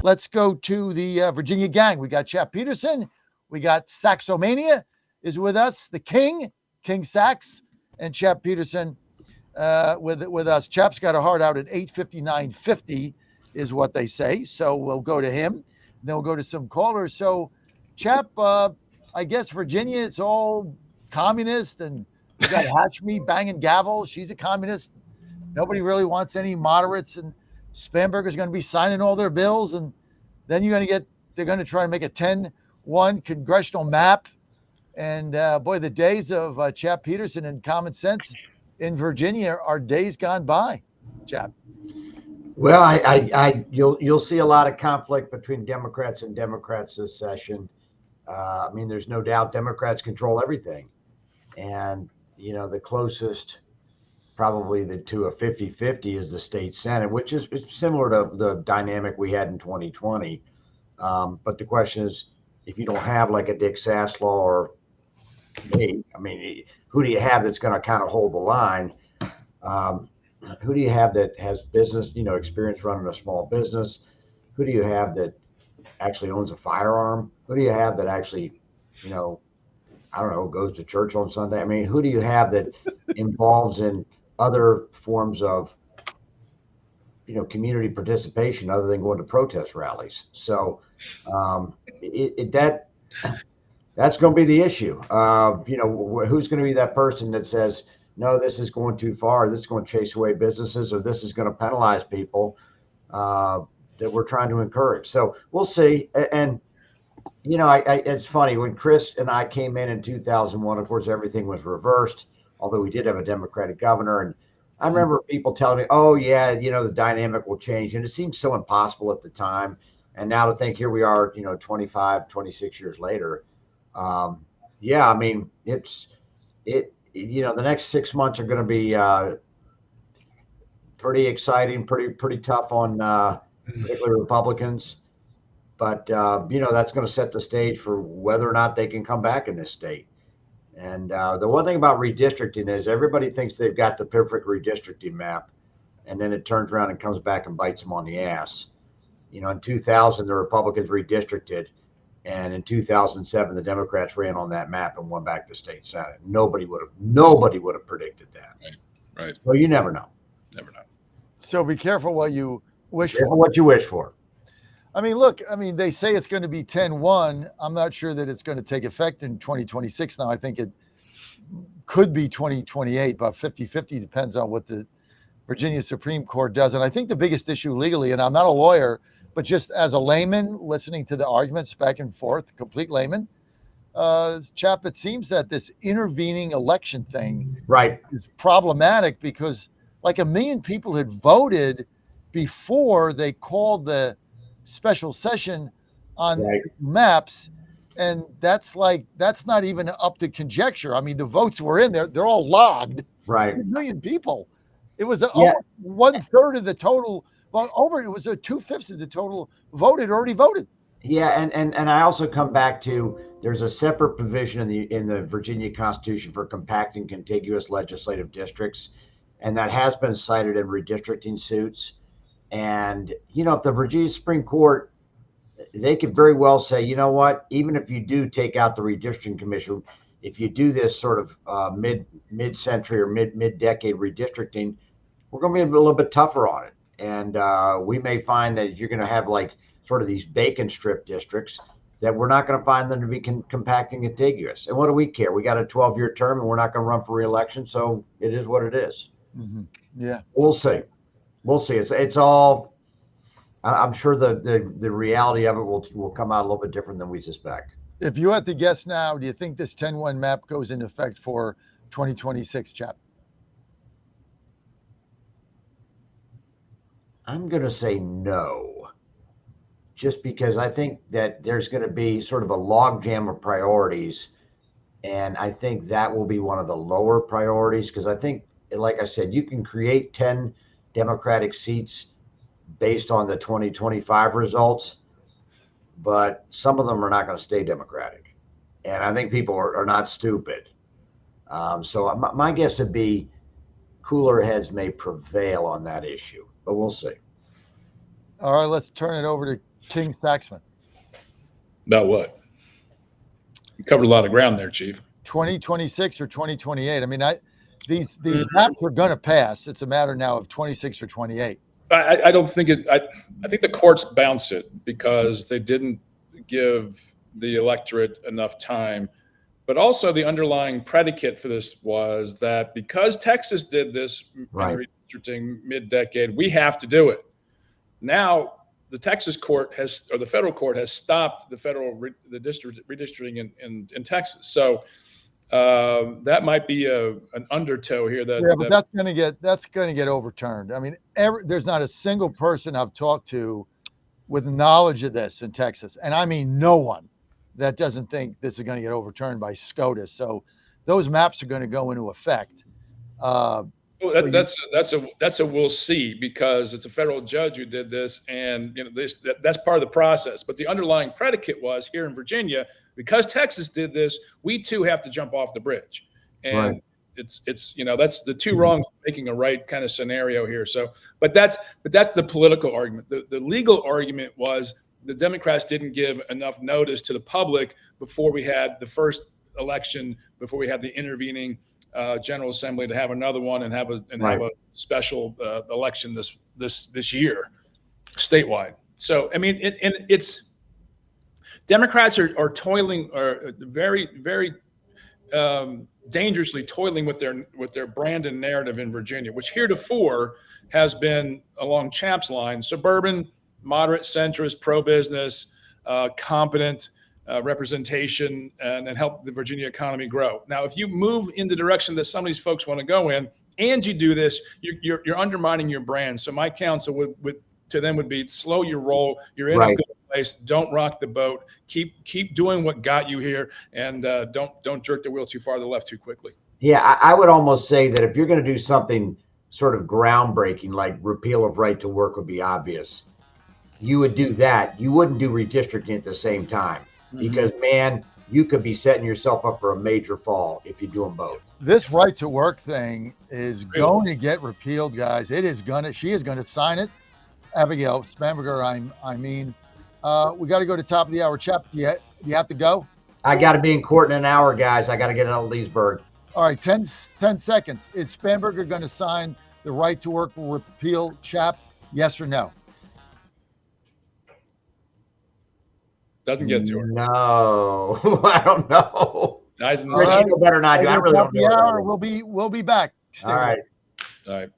let's go to the Virginia gang. We got Chap Peterson. We got Saxomania is with us. The King Sax, and Chap Peterson with us. Chap's got a heart out at 8:59:50 is what they say. So we'll go to him. Then we'll go to some callers. So Chap, I guess Virginia, it's all communist, and you got Hatchme banging gavel. She's a communist. Nobody really wants any moderates, and Spanberger's going to be signing all their bills, and then they're going to try to make a 10-1 congressional map. And boy, the days of Chap Peterson and common sense in Virginia are days gone by, Chap. Well, you'll see a lot of conflict between Democrats and Democrats this session. I mean, there's no doubt Democrats control everything, and the closest probably to a 50-50 is the state Senate, which is similar to the dynamic we had in 2020. But the question is, if you don't have like a Dick Saslaw or me, I mean, who do you have that's going to kind of hold the line? Who do you have that has business, experience running a small business? Who do you have that actually owns a firearm? Who do you have that actually, I don't know, goes to church on Sunday? I mean, who do you have that involves in other forms of, community participation other than going to protest rallies? So that's going to be the issue. Who's going to be that person that says, no, this is going too far, this is going to chase away businesses, or this is going to penalize people that we're trying to encourage. So we'll see. And, it's funny, when Chris and I came in 2001, of course, everything was reversed, although we did have a Democratic governor. And I remember people telling me, oh, yeah, the dynamic will change. And it seemed so impossible at the time. And now to think here we are, 25, 26 years later. Yeah, I mean, the next 6 months are going to be pretty exciting, pretty tough on particularly Republicans. But, that's going to set the stage for whether or not they can come back in this state. And the one thing about redistricting is everybody thinks they've got the perfect redistricting map, and then it turns around and comes back and bites them on the ass. In 2000, the Republicans redistricted, and in 2007, the Democrats ran on that map and won back the state Senate. Nobody would have predicted that. Right. Well, you never know. Never know. So be careful what you wish for. What you wish for. I mean, look, they say it's going to be 10-1. I'm not sure that it's going to take effect in 2026 now. I think it could be 2028, but 50-50 depends on what the Virginia Supreme Court does. And I think the biggest issue legally, and I'm not a lawyer, but just as a layman listening to the arguments back and forth, complete layman, Chap, it seems that this intervening election thing is problematic because like 1 million people had voted before they called the special session on maps. And that's not even up to conjecture. I mean, the votes were in there. They're all logged. Right. 1 million people. It was almost 1/3 of the total. Well, it was 2/5 of the total already voted. Yeah, and I also come back to there's a separate provision in the Virginia Constitution for compacting contiguous legislative districts, and that has been cited in redistricting suits. And if the Virginia Supreme Court, they could very well say, you know what, even if you do take out the redistricting commission, if you do this sort of mid-century or mid-decade redistricting, we're going to be a little bit tougher on it. And we may find that you're going to have like sort of these bacon strip districts that we're not going to find them to be compacting contiguous. And what do we care? We got a 12-year term and we're not going to run for re-election. So it is what it is. Mm-hmm. Yeah. We'll see. It's all, I'm sure the reality of it will come out a little bit different than we suspect. If you had to guess now, do you think this 10-1 map goes into effect for 2026, Chap? I'm going to say no, just because I think that there's going to be sort of a logjam of priorities. And I think that will be one of the lower priorities because I think, like I said, you can create 10 Democratic seats based on the 2025 results, but some of them are not going to stay Democratic. And I think people are not stupid. So my guess would be cooler heads may prevail on that issue, but we'll see. All right, let's turn it over to King Saxman? About what? You covered a lot of ground there, Chief. 2026 or 2028? I mean, these maps are going to pass. It's a matter now of 26 or 28. I don't think it. I think the courts bounce it because they didn't give the electorate enough time. But also the underlying predicate for this was that because Texas did this Right. redistricting mid-decade, we have to do it. Now the Texas court has, or the federal court has stopped the redistricting in Texas. So that might be an undertow here. But that's going to get overturned. I mean, there's not a single person I've talked to with knowledge of this in Texas, and I mean no one, that doesn't think this is going to get overturned by SCOTUS. So those maps are going to go into effect. That's a we'll see, because it's a federal judge who did this, and that's part of the process. But the underlying predicate was here in Virginia, because Texas did this, we too have to jump off the bridge. And Right. it's that's the two wrongs making a right kind of scenario here. So, but that's the political argument. The legal argument was the Democrats didn't give enough notice to the public before we had the first election, before we had the intervening General Assembly, to have another one and have a special election this year statewide. So I mean, it's Democrats are toiling, or very, very dangerously toiling with their brand and narrative in Virginia, which heretofore has been along Chap's line: suburban, moderate, centrist, pro-business, competent representation, and help the Virginia economy grow. Now, if you move in the direction that some of these folks want to go in, and you do this, you're undermining your brand. So my counsel would to them would be: slow your roll. You're in a good place. Don't rock the boat. Keep doing what got you here, and don't jerk the wheel too far to the left too quickly. Yeah, I would almost say that if you're going to do something sort of groundbreaking, like repeal of right to work would be obvious, you would do that. You wouldn't do redistricting at the same time, because man, you could be setting yourself up for a major fall if you do them both. This right to work thing is going to get repealed, guys. She is going to sign it. Abigail Spanberger, I mean, we got to go to top of the hour. Chap, do you have to go? I got to be in court in an hour, guys. I got to get out of Leesburg. All right, 10 seconds. Is Spanberger going to sign the right to work repeal, Chap? Yes or no? Doesn't get to her. No, I don't know. Guys in the You know better than I do. I really don't know. We'll be back. All right. All right.